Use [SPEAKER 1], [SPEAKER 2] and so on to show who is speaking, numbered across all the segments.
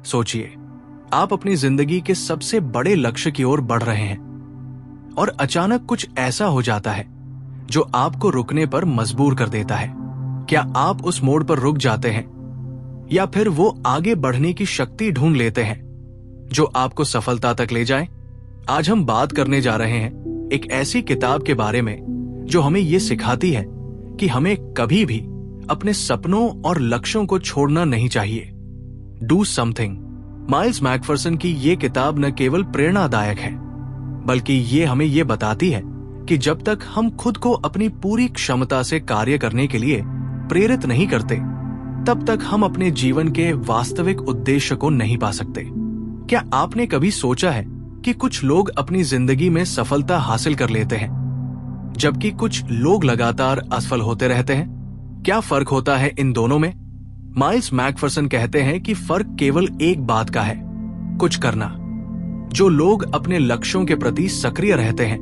[SPEAKER 1] सोचिए, आप अपनी जिंदगी के सबसे बड़े लक्ष्य की ओर बढ़ रहे हैं और अचानक कुछ ऐसा हो जाता है जो आपको रुकने पर मजबूर कर देता है। क्या आप उस मोड़ पर रुक जाते हैं या फिर वो आगे बढ़ने की शक्ति ढूंढ लेते हैं जो आपको सफलता तक ले जाए? आज हम बात करने जा रहे हैं एक ऐसी किताब के बारे में जो हमें ये सिखाती है कि हमें कभी भी अपने सपनों और लक्ष्यों को छोड़ना नहीं चाहिए। Do something. माइल्स मैकफर्सन की ये किताब न केवल प्रेरणादायक है, बल्कि ये हमें ये बताती है कि जब तक हम खुद को अपनी पूरी क्षमता से कार्य करने के लिए प्रेरित नहीं करते, तब तक हम अपने जीवन के वास्तविक उद्देश्य को नहीं पा सकते। क्या आपने कभी सोचा है कि कुछ लोग अपनी जिंदगी में सफलता हासिल कर लेते हैं, जबकि कुछ लोग लगातार असफल होते रहते हैं? क्या फर्क होता है इन दोनों में? माइल्स मैकफर्सन कहते हैं कि फर्क केवल एक बात का है, कुछ करना। जो लोग अपने लक्ष्यों के प्रति सक्रिय रहते हैं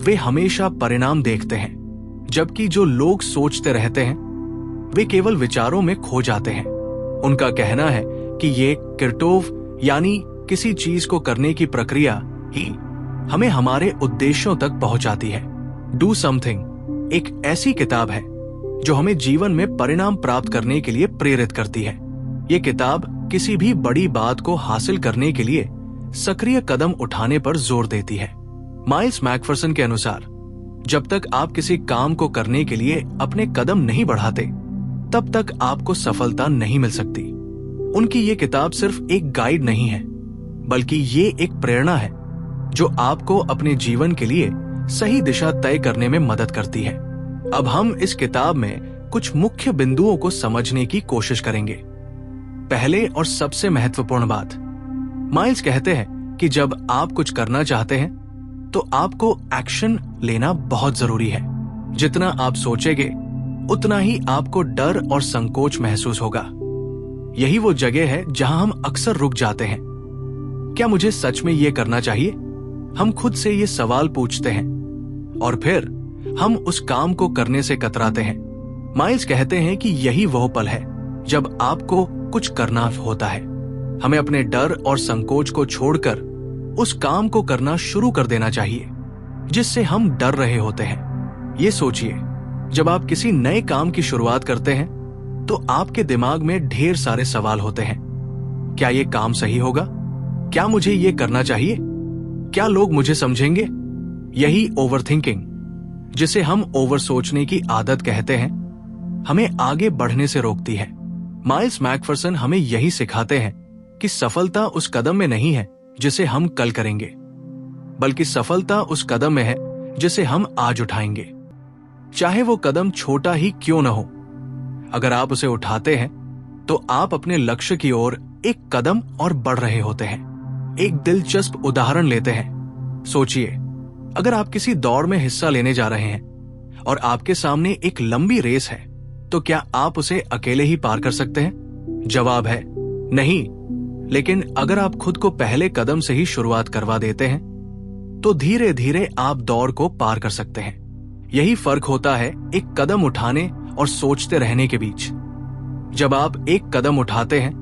[SPEAKER 1] वे हमेशा परिणाम देखते हैं, जबकि जो लोग सोचते रहते हैं वे केवल विचारों में खो जाते हैं। उनका कहना है कि ये किरटोव यानी किसी चीज को करने की प्रक्रिया ही हमें हमारे उद्देश्यों तक पहुंचाती है। डू समथिंग एक ऐसी किताब है जो हमें जीवन में परिणाम प्राप्त करने के लिए प्रेरित करती है। ये किताब किसी भी बड़ी बात को हासिल करने के लिए सक्रिय कदम उठाने पर जोर देती है। माइल्स मैकफर्सन के अनुसार जब तक आप किसी काम को करने के लिए अपने कदम नहीं बढ़ाते, तब तक आपको सफलता नहीं मिल सकती। उनकी ये किताब सिर्फ एक गाइड नहीं है, बल्कि ये एक प्रेरणा है जो आपको अपने जीवन के लिए सही दिशा तय करने में मदद करती है। अब हम इस किताब में कुछ मुख्य बिंदुओं को समझने की कोशिश करेंगे। पहले और सबसे महत्वपूर्ण बात, माइल्स कहते हैं कि जब आप कुछ करना चाहते हैं तो आपको एक्शन लेना बहुत जरूरी है। जितना आप सोचेंगे उतना ही आपको डर और संकोच महसूस होगा। यही वो जगह है जहां हम अक्सर रुक जाते हैं। क्या मुझे सच में ये करना चाहिए? हम खुद से ये सवाल पूछते हैं और फिर हम उस काम को करने से कतराते हैं। माइल्स कहते हैं कि यही वह पल है जब आपको कुछ करना होता है। हमें अपने डर और संकोच को छोड़कर उस काम को करना शुरू कर देना चाहिए जिससे हम डर रहे होते हैं। ये सोचिए, जब आप किसी नए काम की शुरुआत करते हैं तो आपके दिमाग में ढेर सारे सवाल होते हैं। क्या ये काम सही होगा? क्या मुझे ये करना चाहिए? क्या लोग मुझे समझेंगे? यही ओवरथिंकिंग, जिसे हम ओवर सोचने की आदत कहते हैं, हमें आगे बढ़ने से रोकती है। माइल्स मैकफर्सन हमें यही सिखाते हैं कि सफलता उस कदम में नहीं है जिसे हम कल करेंगे, बल्कि सफलता उस कदम में है जिसे हम आज उठाएंगे, चाहे वो कदम छोटा ही क्यों न हो। अगर आप उसे उठाते हैं तो आप अपने लक्ष्य की ओर एक कदम और बढ़ रहे होते हैं। एक दिलचस्प उदाहरण लेते हैं। सोचिए, अगर आप किसी दौड़ में हिस्सा लेने जा रहे हैं और आपके सामने एक लंबी रेस है, तो क्या आप उसे अकेले ही पार कर सकते हैं? जवाब है नहीं। लेकिन अगर आप खुद को पहले कदम से ही शुरुआत करवा देते हैं तो धीरे धीरे आप दौड़ को पार कर सकते हैं। यही फर्क होता है एक कदम उठाने और सोचते रहने के बीच। जब आप एक कदम उठाते हैं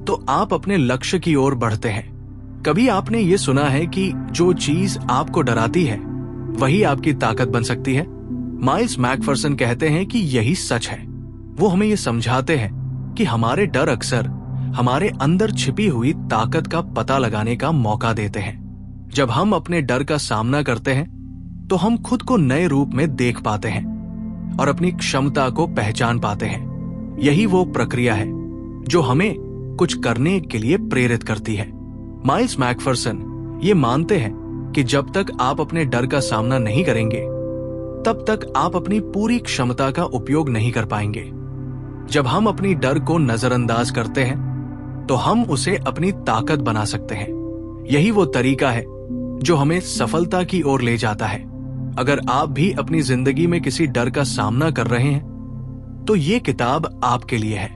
[SPEAKER 1] तो आप अपने लक्ष्य की ओर बढ़ते हैं। कभी आपने ये सुना है कि जो चीज आपको डराती है वही आपकी ताकत बन सकती है? माइल्स मैकफर्सन कहते हैं कि यही सच है। वो हमें ये समझाते हैं कि हमारे डर अक्सर हमारे अंदर छिपी हुई ताकत का पता लगाने का मौका देते हैं। जब हम अपने डर का सामना करते हैं तो हम खुद को नए रूप में देख पाते हैं और अपनी क्षमता को पहचान पाते हैं। यही वो प्रक्रिया है जो हमें कुछ करने के लिए प्रेरित करती है। माइल्स मैकफर्सन ये मानते हैं कि जब तक आप अपने डर का सामना नहीं करेंगे, तब तक आप अपनी पूरी क्षमता का उपयोग नहीं कर पाएंगे। जब हम अपनी डर को नजरअंदाज करते हैं तो हम उसे अपनी ताकत बना सकते हैं। यही वो तरीका है जो हमें सफलता की ओर ले जाता है। अगर आप भी अपनी जिंदगी में किसी डर का सामना कर रहे हैं तो ये किताब आपके लिए है।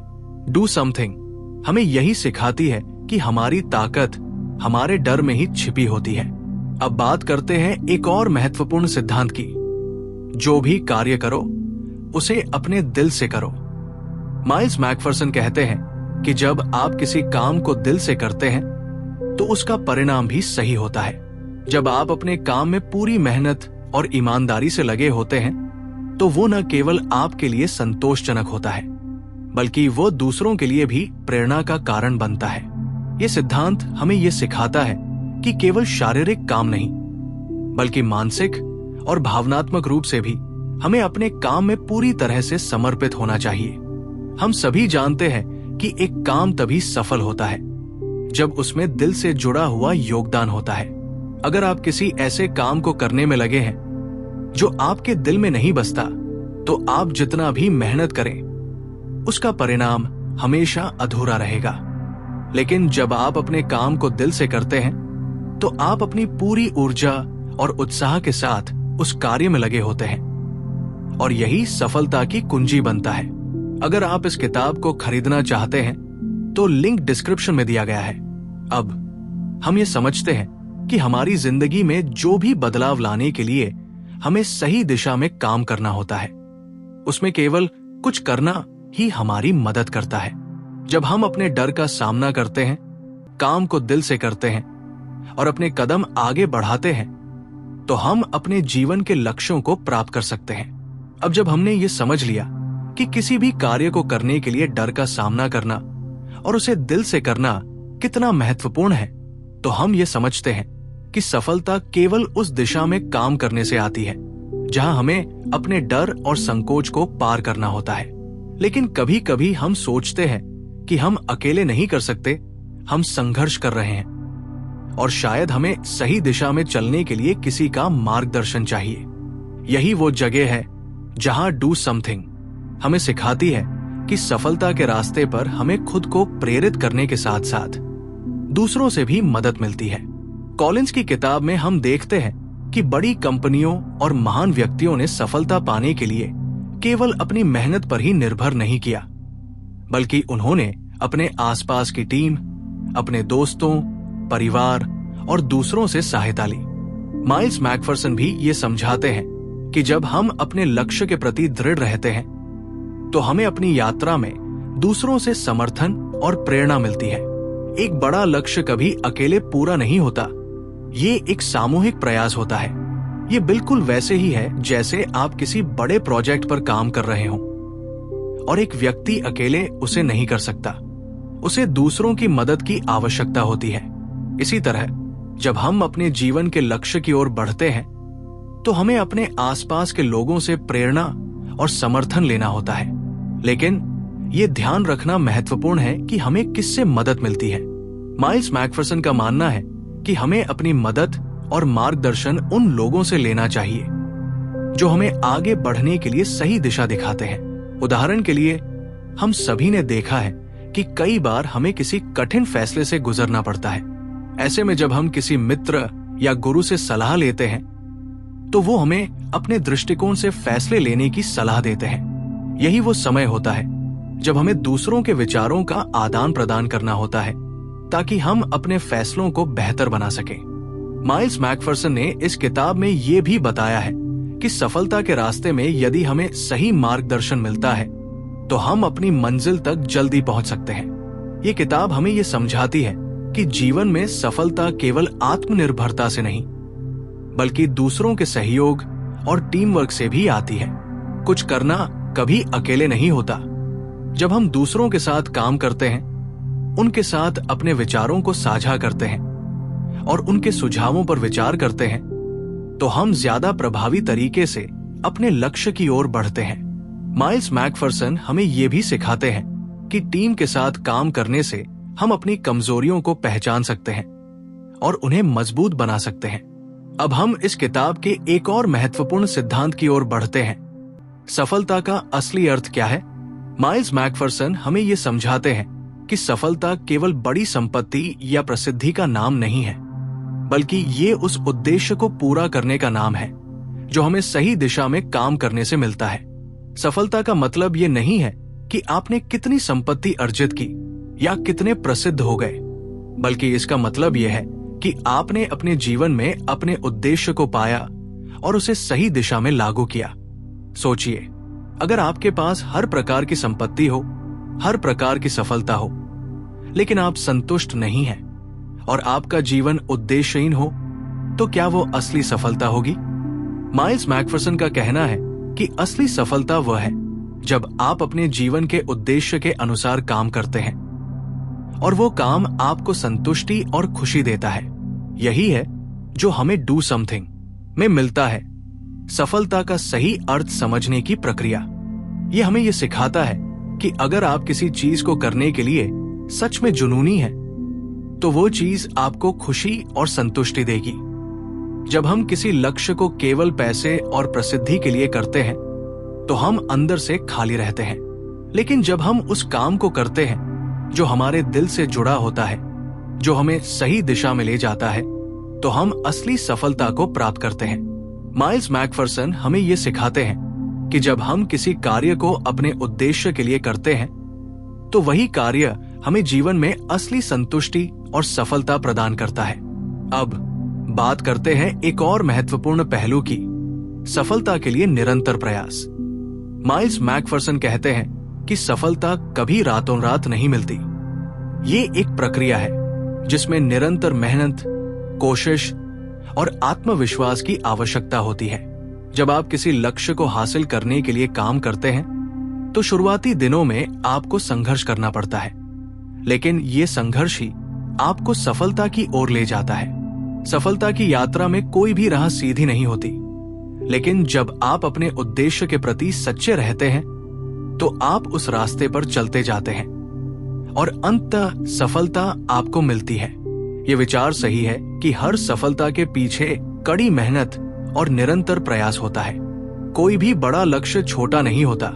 [SPEAKER 1] डू समथिंग हमें यही सिखाती है कि हमारी ताकत हमारे डर में ही छिपी होती है। अब बात करते हैं एक और महत्वपूर्ण सिद्धांत की। जो भी कार्य करो उसे अपने दिल से करो। माइल्स मैकफर्सन कहते हैं कि जब आप किसी काम को दिल से करते हैं तो उसका परिणाम भी सही होता है। जब आप अपने काम में पूरी मेहनत और ईमानदारी से लगे होते हैं तो वो न केवल आपके लिए संतोषजनक होता है बल्कि वो दूसरों के लिए भी प्रेरणा का कारण बनता है। ये सिद्धांत हमें ये सिखाता है कि केवल शारीरिक काम नहीं बल्कि मानसिक और भावनात्मक रूप से भी हमें अपने काम में पूरी तरह से समर्पित होना चाहिए। हम सभी जानते हैं कि एक काम तभी सफल होता है जब उसमें दिल से जुड़ा हुआ योगदान होता है। अगर आप किसी ऐसे काम को करने में लगे हैं जो आपके दिल में नहीं बसता तो आप जितना भी मेहनत करें उसका परिणाम हमेशा अधूरा रहेगा। लेकिन जब आप अपने काम को दिल से करते हैं तो आप अपनी पूरी ऊर्जा और उत्साह के साथ उस कार्य में लगे होते हैं और यही सफलता की कुंजी बनता है। अगर आप इस किताब को खरीदना चाहते हैं तो लिंक डिस्क्रिप्शन में दिया गया है। अब हम ये समझते हैं कि हमारी जिंदगी में जो भी बदलाव लाने के लिए हमें सही दिशा में काम करना होता है, उसमें केवल कुछ करना ही हमारी मदद करता है। जब हम अपने डर का सामना करते हैं, काम को दिल से करते हैं और अपने कदम आगे बढ़ाते हैं तो हम अपने जीवन के लक्ष्यों को प्राप्त कर सकते हैं। अब जब हमने ये समझ लिया कि किसी भी कार्य को करने के लिए डर का सामना करना और उसे दिल से करना कितना महत्वपूर्ण है, तो हम ये समझते हैं कि सफलता केवल उस दिशा में काम करने से आती है जहां हमें अपने डर और संकोच को पार करना होता है। लेकिन कभी कभी हम सोचते हैं कि हम अकेले नहीं कर सकते, हम संघर्ष कर रहे हैं और शायद हमें सही दिशा में चलने के लिए किसी का मार्गदर्शन चाहिए। यही वो जगह है जहां डू समथिंग हमें सिखाती है कि सफलता के रास्ते पर हमें खुद को प्रेरित करने के साथ साथ दूसरों से भी मदद मिलती है। कॉलिंस की किताब में हम देखते हैं कि बड़ी कंपनियों और महान व्यक्तियों ने सफलता पाने के लिए केवल अपनी मेहनत पर ही निर्भर नहीं किया, बल्कि उन्होंने अपने आसपास की टीम, अपने दोस्तों, परिवार और दूसरों से सहायता ली। माइल्स मैकफर्सन भी ये समझाते हैं कि जब हम अपने लक्ष्य के प्रति दृढ़ रहते हैं तो हमें अपनी यात्रा में दूसरों से समर्थन और प्रेरणा मिलती है। एक बड़ा लक्ष्य कभी अकेले पूरा नहीं होता, ये एक सामूहिक प्रयास होता है। ये बिल्कुल वैसे ही है जैसे आप किसी बड़े प्रोजेक्ट पर काम कर रहे हों और एक व्यक्ति अकेले उसे नहीं कर सकता, उसे दूसरों की मदद की आवश्यकता होती है। इसी तरह जब हम अपने जीवन के लक्ष्य की ओर बढ़ते हैं तो हमें अपने आसपास के लोगों से प्रेरणा और समर्थन लेना होता है। लेकिन ये ध्यान रखना महत्वपूर्ण है कि हमें किससे मदद मिलती है। माइल्स मैकफर्सन का मानना है कि हमें अपनी मदद और मार्गदर्शन उन लोगों से लेना चाहिए जो हमें आगे बढ़ने के लिए सही दिशा दिखाते हैं। उदाहरण के लिए, हम सभी ने देखा है कि कई बार हमें किसी कठिन फैसले से गुजरना पड़ता है। ऐसे में जब हम किसी मित्र या गुरु से सलाह लेते हैं तो वो हमें अपने दृष्टिकोण से फैसले लेने की सलाह देते हैं। यही वो समय होता है जब हमें दूसरों के विचारों का आदान प्रदान करना होता है ताकि हम अपने फैसलों को बेहतर बना सकें। माइल्स मैकफर्सन ने इस किताब में ये भी बताया है कि सफलता के रास्ते में यदि हमें सही मार्गदर्शन मिलता है तो हम अपनी मंजिल तक जल्दी पहुंच सकते हैं। ये किताब हमें ये समझाती है कि जीवन में सफलता केवल आत्मनिर्भरता से नहीं बल्कि दूसरों के सहयोग और टीम वर्क से भी आती है। कुछ करना कभी अकेले नहीं होता। जब हम दूसरों के साथ काम करते हैं, उनके साथ अपने विचारों को साझा करते हैं और उनके सुझावों पर विचार करते हैं तो हम ज्यादा प्रभावी तरीके से अपने लक्ष्य की ओर बढ़ते हैं। माइल्स मैकफर्सन हमें ये भी सिखाते हैं कि टीम के साथ काम करने से हम अपनी कमजोरियों को पहचान सकते हैं और उन्हें मजबूत बना सकते हैं। अब हम इस किताब के एक और महत्वपूर्ण सिद्धांत की ओर बढ़ते हैं। सफलता का असली अर्थ क्या है? माइल्स मैकफर्सन हमें ये समझाते हैं कि सफलता केवल बड़ी संपत्ति या प्रसिद्धि का नाम नहीं है, बल्कि ये उस उद्देश्य को पूरा करने का नाम है जो हमें सही दिशा में काम करने से मिलता है। सफलता का मतलब ये नहीं है कि आपने कितनी संपत्ति अर्जित की या कितने प्रसिद्ध हो गए, बल्कि इसका मतलब यह है कि आपने अपने जीवन में अपने उद्देश्य को पाया और उसे सही दिशा में लागू किया। सोचिए, अगर आपके पास हर प्रकार की संपत्ति हो, हर प्रकार की सफलता हो, लेकिन आप संतुष्ट नहीं हैं और आपका जीवन उद्देश्यहीन हो, तो क्या वो असली सफलता होगी? माइल्स मैकफरसन का कहना है कि असली सफलता वह है जब आप अपने जीवन के उद्देश्य के अनुसार काम करते हैं और वो काम आपको संतुष्टि और खुशी देता है। यही है जो हमें डू समथिंग में मिलता है, सफलता का सही अर्थ समझने की प्रक्रिया। ये हमें ये सिखाता है कि अगर आप किसी चीज को करने के लिए सच में जुनूनी है, तो वो चीज आपको खुशी और संतुष्टि देगी। जब हम किसी लक्ष्य को केवल पैसे और प्रसिद्धि के लिए करते हैं, तो हम अंदर से खाली रहते हैं। लेकिन जब हम उस काम को करते हैं जो हमारे दिल से जुड़ा होता है, जो हमें सही दिशा में ले जाता है, तो हम असली सफलता को प्राप्त करते हैं। माइल्स मैकफरसन हमें ये सिखाते हैं कि जब हम किसी कार्य को अपने उद्देश्य के लिए करते हैं, तो वही कार्य हमें जीवन में असली संतुष्टि और सफलता प्रदान करता है। अब बात करते हैं एक और महत्वपूर्ण पहलू की, सफलता के लिए निरंतर प्रयास। माइल्स मैकफरसन कहते हैं कि सफलता कभी रातों रात नहीं मिलती। ये एक प्रक्रिया है जिसमें निरंतर मेहनत, कोशिश और आत्मविश्वास की आवश्यकता होती है। जब आप किसी लक्ष्य को हासिल करने के लिए काम करते हैं, तो शुरुआती दिनों में आपको संघर्ष करना पड़ता है, लेकिन ये संघर्ष ही आपको सफलता की ओर ले जाता है। सफलता की यात्रा में कोई भी राह सीधी नहीं होती, लेकिन जब आप अपने उद्देश्य के प्रति सच्चे रहते हैं, तो आप उस रास्ते पर चलते जाते हैं और अंततः सफलता आपको मिलती है। ये विचार सही है कि हर सफलता के पीछे कड़ी मेहनत और निरंतर प्रयास होता है। कोई भी बड़ा लक्ष्य छोटा नहीं होता।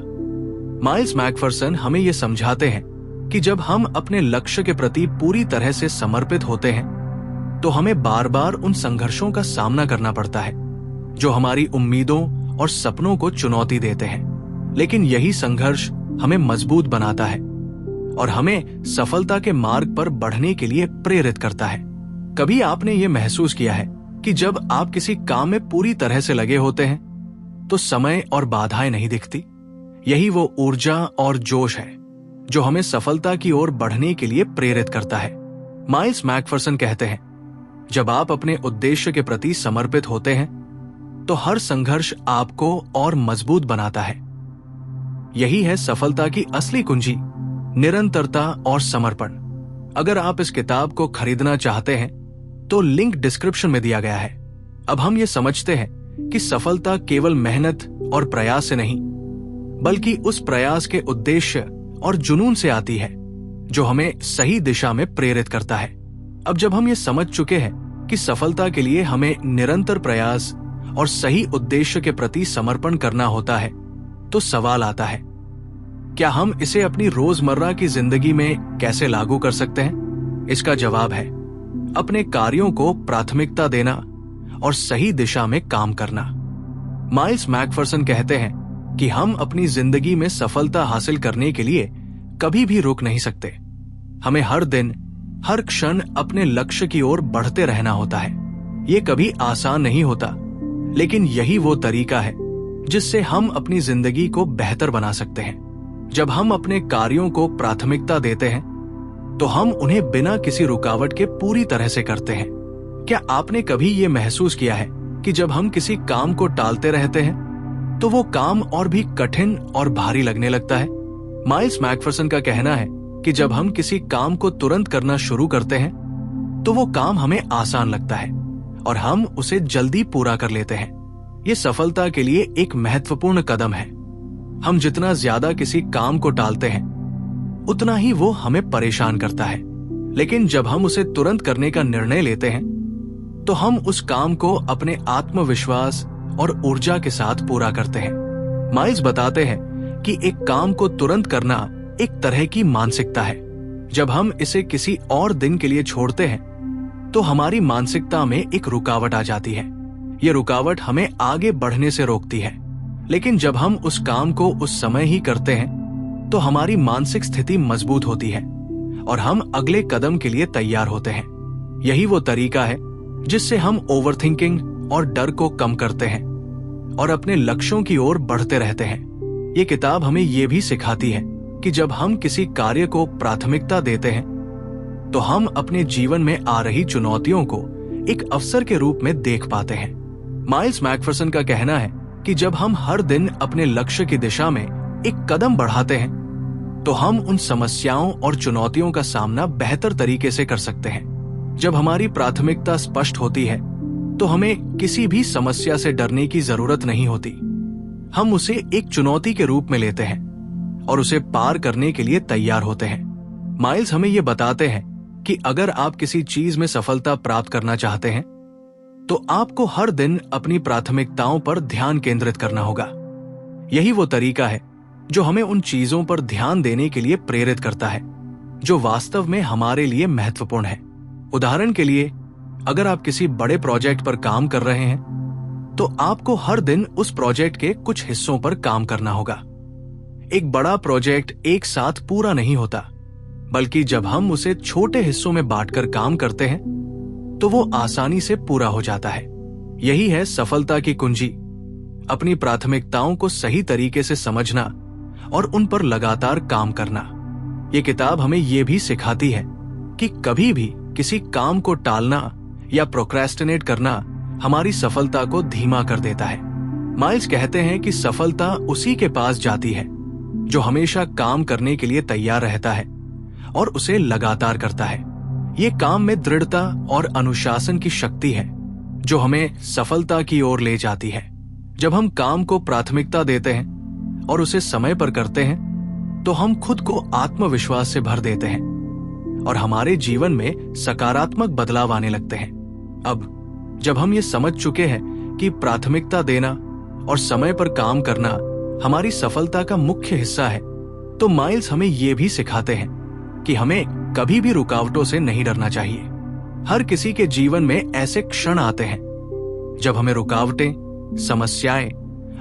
[SPEAKER 1] माइल्स मैकफरसन हमें ये समझाते हैं कि जब हम अपने लक्ष्य के प्रति पूरी तरह से समर्पित होते हैं, तो हमें बार बार उन संघर्षों का सामना करना पड़ता है जो हमारी उम्मीदों और सपनों को चुनौती देते हैं। लेकिन यही संघर्ष हमें मजबूत बनाता है और हमें सफलता के मार्ग पर बढ़ने के लिए प्रेरित करता है। कभी आपने ये महसूस किया है कि जब आप किसी काम में पूरी तरह से लगे होते हैं, तो समय और बाधाएं नहीं दिखती? यही वो ऊर्जा और जोश है जो हमें सफलता की ओर बढ़ने के लिए प्रेरित करता है। माइल्स मैकफरसन कहते हैं, जब आप अपने उद्देश्य के प्रति समर्पित होते हैं, तो हर संघर्ष आपको और मजबूत बनाता है। यही है सफलता की असली कुंजी, निरंतरता और समर्पण। अगर आप इस किताब को खरीदना चाहते हैं, तो लिंक डिस्क्रिप्शन में दिया गया है। अब हम ये समझते हैं कि सफलता केवल मेहनत और प्रयास से नहीं, बल्कि उस प्रयास के उद्देश्य और जुनून से आती है जो हमें सही दिशा में प्रेरित करता है। अब जब हम ये समझ चुके हैं कि सफलता के लिए हमें निरंतर प्रयास और सही उद्देश्य के प्रति समर्पण करना होता है, तो सवाल आता है, क्या हम इसे अपनी रोजमर्रा की जिंदगी में कैसे लागू कर सकते हैं? इसका जवाब है अपने कार्यों को प्राथमिकता देना और सही दिशा में काम करना। माइल्स मैकफरसन कहते हैं कि हम अपनी जिंदगी में सफलता हासिल करने के लिए कभी भी रुक नहीं सकते। हमें हर दिन, हर क्षण अपने लक्ष्य की ओर बढ़ते रहना होता है। ये कभी आसान नहीं होता, लेकिन यही वो तरीका है जिससे हम अपनी जिंदगी को बेहतर बना सकते हैं। जब हम अपने कार्यों को प्राथमिकता देते हैं, तो हम उन्हें बिना किसी रुकावट के पूरी तरह से करते हैं। क्या आपने कभी ये महसूस किया है कि जब हम किसी काम को टालते रहते हैं, तो वो काम और भी कठिन और भारी लगने लगता है? माइल्स मैकफरसन का कहना है कि जब हम किसी काम को तुरंत करना शुरू करते हैं, तो वो काम हमें आसान लगता है और हम उसे जल्दी पूरा कर लेते हैं। ये सफलता के लिए एक महत्वपूर्ण कदम है। हम जितना ज्यादा किसी काम को टालते हैं, उतना ही वो हमें परेशान करता है। लेकिन जब हम उसे तुरंत करने का निर्णय लेते हैं, तो हम उस काम को अपने आत्मविश्वास और ऊर्जा के साथ पूरा करते हैं। माइल्स बताते हैं कि एक काम को तुरंत करना एक तरह की मानसिकता है। जब हम इसे किसी और दिन के लिए छोड़ते हैं, तो हमारी मानसिकता में एक रुकावट आ जाती है। ये रुकावट हमें आगे बढ़ने से रोकती है। लेकिन जब हम उस काम को उस समय ही करते हैं, तो हमारी मानसिक स्थिति मजबूत होती है और हम अगले कदम के लिए तैयार होते हैं। यही वो तरीका है जिससे हम ओवरथिंकिंग और डर को कम करते हैं और अपने लक्ष्यों की ओर बढ़ते रहते हैं। ये किताब हमें ये भी सिखाती है कि जब हम किसी कार्य को प्राथमिकता देते हैं, तो हम अपने जीवन में आ रही चुनौतियों को एक अवसर के रूप में देख पाते हैं। माइल्स मैकफरसन का कहना है कि जब हम हर दिन अपने लक्ष्य की दिशा में एक कदम बढ़ाते हैं तो हम उन समस्याओं और चुनौतियों का सामना बेहतर तरीके से कर सकते हैं। जब हमारी प्राथमिकता स्पष्ट होती है तो हमें किसी भी समस्या से डरने की जरूरत नहीं होती। हम उसे एक चुनौती के रूप में लेते हैं और उसे पार करने के लिए तैयार होते हैं। माइल्स हमें यह बताते हैं कि अगर आप किसी चीज में सफलता प्राप्त करना चाहते हैं तो आपको हर दिन अपनी प्राथमिकताओं पर ध्यान केंद्रित करना होगा। यही वो तरीका है जो हमें उन चीजों पर ध्यान देने के लिए प्रेरित करता है जो वास्तव में हमारे लिए महत्वपूर्ण है। उदाहरण के लिए, अगर आप किसी बड़े प्रोजेक्ट पर काम कर रहे हैं तो आपको हर दिन उस प्रोजेक्ट के कुछ हिस्सों पर काम करना होगा। एक बड़ा प्रोजेक्ट एक साथ पूरा नहीं होता, बल्कि जब हम उसे छोटे हिस्सों में बांटकर काम करते हैं तो वो आसानी से पूरा हो जाता है। यही है सफलता की कुंजी, अपनी प्राथमिकताओं को सही तरीके से समझना और उन पर लगातार काम करना। ये किताब हमें यह भी सिखाती है कि कभी भी किसी काम को टालना या प्रोक्रेस्टिनेट करना हमारी सफलता को धीमा कर देता है। माइल्स कहते हैं कि सफलता उसी के पास जाती है जो हमेशा काम करने के लिए तैयार रहता है और उसे लगातार करता है। ये काम में दृढ़ता और अनुशासन की शक्ति है जो हमें सफलता की ओर ले जाती है। जब हम काम को प्राथमिकता देते हैं और उसे समय पर करते हैं तो हम खुद को आत्मविश्वास से भर देते हैं और हमारे जीवन में सकारात्मक बदलाव आने लगते हैं। अब जब हम ये समझ चुके हैं कि प्राथमिकता देना और समय पर काम करना हमारी सफलता का मुख्य हिस्सा है, तो माइल्स हमें ये भी सिखाते हैं कि हमें कभी भी रुकावटों से नहीं डरना चाहिए। हर किसी के जीवन में ऐसे क्षण आते हैं जब हमें रुकावटें, समस्याएं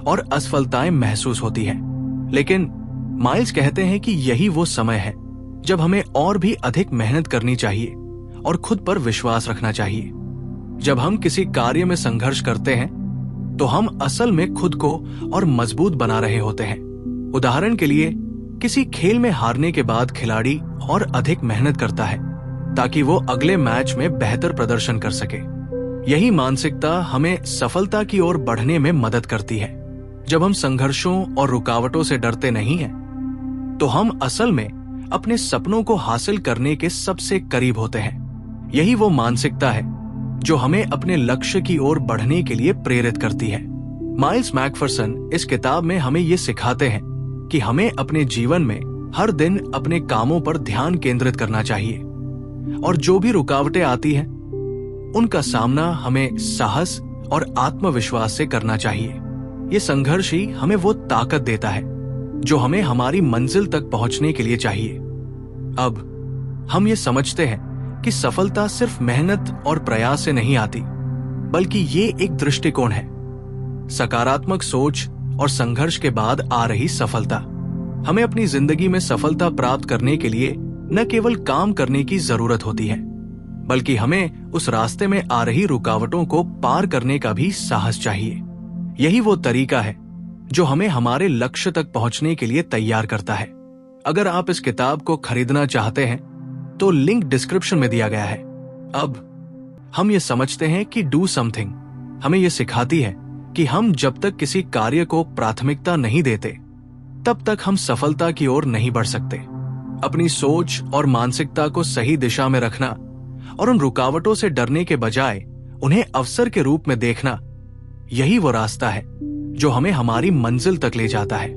[SPEAKER 1] और असफलताएं महसूस होती है, लेकिन माइल्स कहते हैं कि यही वो समय है जब हमें और भी अधिक मेहनत करनी चाहिए और खुद पर विश्वास रखना चाहिए। जब हम किसी कार्य में संघर्ष करते हैं तो हम असल में खुद को और मजबूत बना रहे होते हैं। उदाहरण के लिए, किसी खेल में हारने के बाद खिलाड़ी और अधिक मेहनत करता है ताकि वो अगले मैच में बेहतर प्रदर्शन कर सके। यही मानसिकता हमें सफलता की ओर बढ़ने में मदद करती है। जब हम संघर्षों और रुकावटों से डरते नहीं हैं, तो हम असल में अपने सपनों को हासिल करने के सबसे करीब होते हैं। यही वो मानसिकता है जो हमें अपने लक्ष्य की ओर बढ़ने के लिए प्रेरित करती है। माइल्स मैकफरसन इस किताब में हमें ये सिखाते हैं कि हमें अपने जीवन में हर दिन अपने कामों पर ध्यान केंद्रित करना चाहिए और जो भी रुकावटें आती हैं, उनका सामना हमें साहस और आत्मविश्वास से करना चाहिए। ये संघर्ष ही हमें वो ताकत देता है जो हमें हमारी मंजिल तक पहुंचने के लिए चाहिए। अब हम ये समझते हैं कि सफलता सिर्फ मेहनत और प्रयास से नहीं आती, बल्कि ये एक दृष्टिकोण है। सकारात्मक सोच और संघर्ष के बाद आ रही सफलता। हमें अपनी जिंदगी में सफलता प्राप्त करने के लिए न केवल काम करने की जरूरत होती है, बल्कि हमें उस रास्ते में आ रही रुकावटों को पार करने का भी साहस चाहिए। यही वो तरीका है जो हमें हमारे लक्ष्य तक पहुंचने के लिए तैयार करता है। अगर आप इस किताब को खरीदना चाहते हैं तो लिंक डिस्क्रिप्शन में दिया गया है। अब हम ये समझते हैं कि डू समथिंग हमें ये सिखाती है कि हम जब तक किसी कार्य को प्राथमिकता नहीं देते, तब तक हम सफलता की ओर नहीं बढ़ सकते। अपनी सोच और मानसिकता को सही दिशा में रखना और उन रुकावटों से डरने के बजाय उन्हें अवसर के रूप में देखना, यही वो रास्ता है जो हमें हमारी मंजिल तक ले जाता है।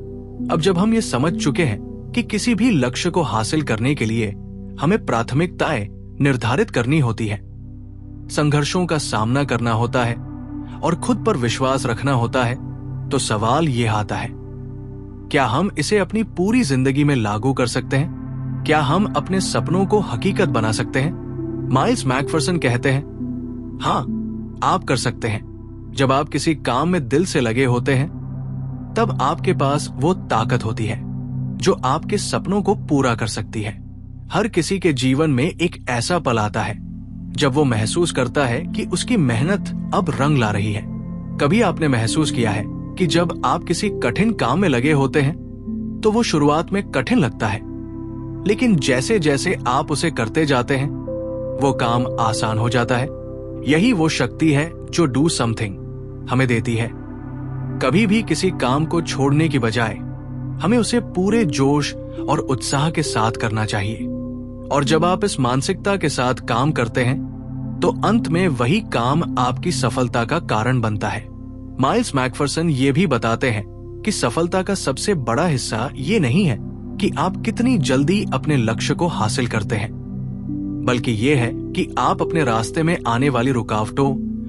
[SPEAKER 1] अब जब हम ये समझ चुके हैं कि किसी भी लक्ष्य को हासिल करने के लिए हमें प्राथमिकताएं निर्धारित करनी होती है, संघर्षों का सामना करना होता है और खुद पर विश्वास रखना होता है, तो सवाल ये आता है, क्या हम इसे अपनी पूरी जिंदगी में लागू कर सकते हैं? क्या हम अपने सपनों को हकीकत बना सकते हैं? माइल्स मैकफरसन कहते हैं, हाँ, आप कर सकते हैं। जब आप किसी काम में दिल से लगे होते हैं, तब आपके पास वो ताकत होती है जो आपके सपनों को पूरा कर सकती है। हर किसी के जीवन में एक ऐसा पल आता है जब वो महसूस करता है कि उसकी मेहनत अब रंग ला रही है। कभी आपने महसूस किया है कि जब आप किसी कठिन काम में लगे होते हैं तो वो शुरुआत में कठिन लगता है, लेकिन जैसे जैसे आप उसे करते जाते हैं वो काम आसान हो जाता है। यही वो शक्ति है जो डू समथिंग हमें देती है। कभी भी किसी काम को छोड़ने की बजाय हमें उसे पूरे जोश और उत्साह के साथ करना चाहिए। और जब आप इस मानसिकता के साथ काम करते हैं तो अंत में वही काम आपकी सफलता का कारण बनता है। माइल्स मैकफरसन ये भी बताते हैं कि सफलता का सबसे बड़ा हिस्सा ये नहीं है कि आप कितनी जल्दी अपने लक्ष्य को हासिल करते हैं, बल्कि ये है कि आप अपने रास्ते में आने वाली रुकावटों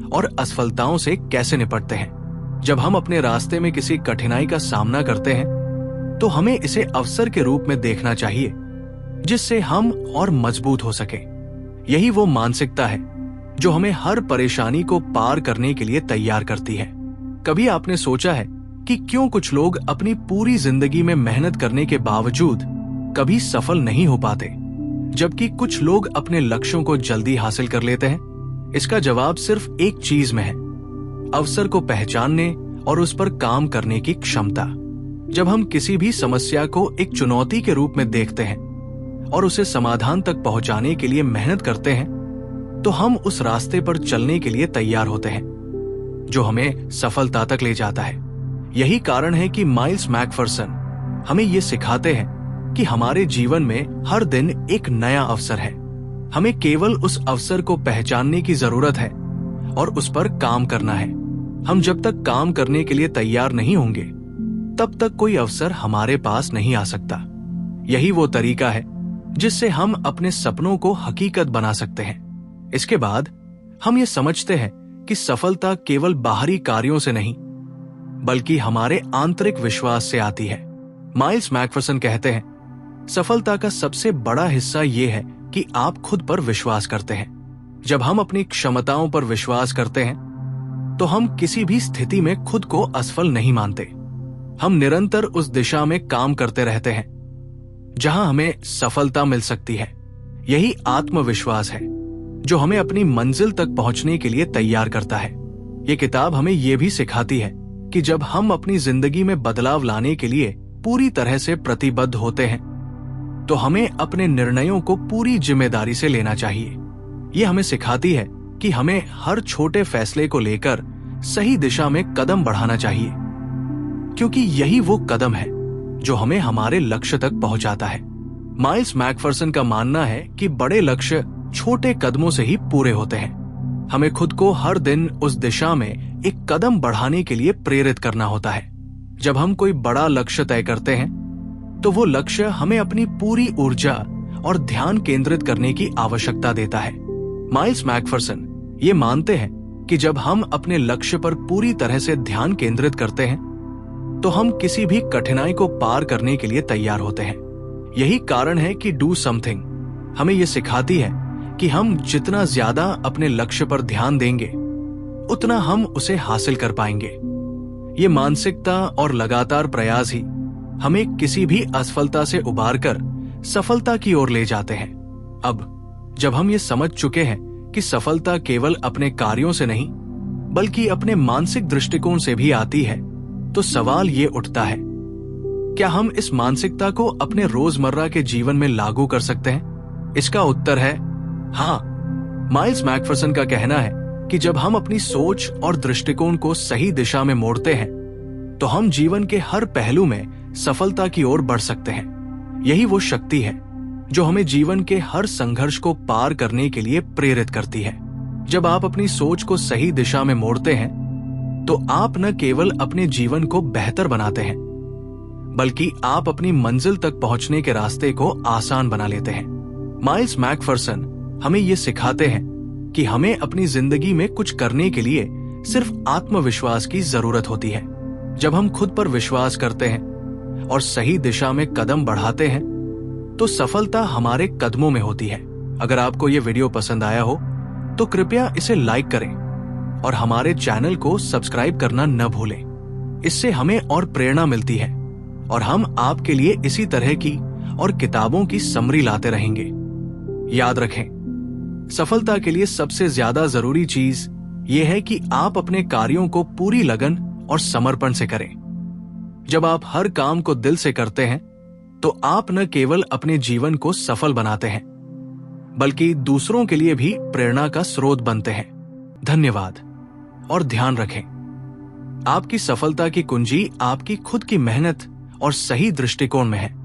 [SPEAKER 1] और असफलताओं से कैसे निपटते हैं। जब हम अपने रास्ते में किसी कठिनाई का सामना करते हैं तो हमें इसे अवसर के रूप में देखना चाहिए जिससे हम और मजबूत हो सके। यही वो मानसिकता है जो हमें हर परेशानी को पार करने के लिए तैयार करती है। कभी आपने सोचा है कि क्यों कुछ लोग अपनी पूरी जिंदगी में मेहनत करने के बावजूद कभी सफल नहीं हो पाते, जबकि कुछ लोग अपने लक्ष्यों को जल्दी हासिल कर लेते हैं? इसका जवाब सिर्फ एक चीज में है, अवसर को पहचानने और उस पर काम करने की क्षमता। जब हम किसी भी समस्या को एक चुनौती के रूप में देखते हैं और उसे समाधान तक पहुंचाने के लिए मेहनत करते हैं तो हम उस रास्ते पर चलने के लिए तैयार होते हैं जो हमें सफलता तक ले जाता है। यही कारण है कि माइल्स मैकफरसन हमें ये सिखाते हैं कि हमारे जीवन में हर दिन एक नया अवसर है। हमें केवल उस अवसर को पहचानने की जरूरत है और उस पर काम करना है। हम जब तक काम करने के लिए तैयार नहीं होंगे तब तक कोई अवसर हमारे पास नहीं आ सकता। यही वो तरीका है जिससे हम अपने सपनों को हकीकत बना सकते हैं। इसके बाद हम ये समझते हैं कि सफलता केवल बाहरी कार्यों से नहीं बल्कि हमारे आंतरिक विश्वास से आती है। माइल्स मैकफरसन कहते हैं, सफलता का सबसे बड़ा हिस्सा ये है कि आप खुद पर विश्वास करते हैं। जब हम अपनी क्षमताओं पर विश्वास करते हैं तो हम किसी भी स्थिति में खुद को असफल नहीं मानते। हम निरंतर उस दिशा में काम करते रहते हैं जहां हमें सफलता मिल सकती है। यही आत्मविश्वास है जो हमें अपनी मंजिल तक पहुंचने के लिए तैयार करता है। ये किताब हमें यह भी सिखाती है कि जब हम अपनी जिंदगी में बदलाव लाने के लिए पूरी तरह से प्रतिबद्ध होते हैं तो हमें अपने निर्णयों को पूरी जिम्मेदारी से लेना चाहिए। ये हमें सिखाती है कि हमें हर छोटे फैसले को लेकर सही दिशा में कदम बढ़ाना चाहिए, क्योंकि यही वो कदम है जो हमें हमारे लक्ष्य तक पहुंचाता है। माइल्स मैकफरसन का मानना है कि बड़े लक्ष्य छोटे कदमों से ही पूरे होते हैं। हमें खुद को हर दिन उस दिशा में एक कदम बढ़ाने के लिए प्रेरित करना होता है। जब हम कोई बड़ा लक्ष्य तय करते हैं तो वो लक्ष्य हमें अपनी पूरी ऊर्जा और ध्यान केंद्रित करने की आवश्यकता देता है। माइल्स मैकफरसन ये मानते हैं कि जब हम अपने लक्ष्य पर पूरी तरह से ध्यान केंद्रित करते हैं तो हम किसी भी कठिनाई को पार करने के लिए तैयार होते हैं। यही कारण है कि डू समथिंग हमें यह सिखाती है कि हम जितना ज्यादा अपने लक्ष्य पर ध्यान देंगे उतना हम उसे हासिल कर पाएंगे। ये मानसिकता और लगातार प्रयास ही हमें किसी भी असफलता से उबारकर सफलता की ओर ले जाते हैं। अब जब हम ये समझ चुके हैं कि सफलता केवल अपने कार्यों से नहीं बल्कि अपने मानसिक दृष्टिकोण से भी आती है, तो सवाल ये उठता है, क्या हम इस मानसिकता को अपने रोजमर्रा के जीवन में लागू कर सकते हैं? इसका उत्तर है हाँ। माइल्स मैकफरसन का कहना है कि जब हम अपनी सोच और दृष्टिकोण को सही दिशा में मोड़ते हैं तो हम जीवन के हर पहलू में सफलता की ओर बढ़ सकते हैं। यही वो शक्ति है जो हमें जीवन के हर संघर्ष को पार करने के लिए प्रेरित करती है। जब आप अपनी सोच को सही दिशा में मोड़ते हैं तो आप न केवल अपने जीवन को बेहतर बनाते हैं बल्कि आप अपनी मंजिल तक पहुंचने के रास्ते को आसान बना लेते हैं। माइल्स मैकफरसन हमें ये सिखाते हैं कि हमें अपनी जिंदगी में कुछ करने के लिए सिर्फ आत्मविश्वास की जरूरत होती है। जब हम खुद पर विश्वास करते हैं और सही दिशा में कदम बढ़ाते हैं तो सफलता हमारे कदमों में होती है। अगर आपको ये वीडियो पसंद आया हो तो कृपया इसे लाइक करें और हमारे चैनल को सब्सक्राइब करना न भूलें। इससे हमें और प्रेरणा मिलती है और हम आपके लिए इसी तरह की और किताबों की समरी लाते रहेंगे। याद रखें, सफलता के लिए सबसे ज्यादा जरूरी चीज यह है कि आप अपने कार्यों को पूरी लगन और समर्पण से करें। जब आप हर काम को दिल से करते हैं तो आप न केवल अपने जीवन को सफल बनाते हैं बल्कि दूसरों के लिए भी प्रेरणा का स्रोत बनते हैं। धन्यवाद और ध्यान रखें, आपकी सफलता की कुंजी आपकी खुद की मेहनत और सही दृष्टिकोण में है।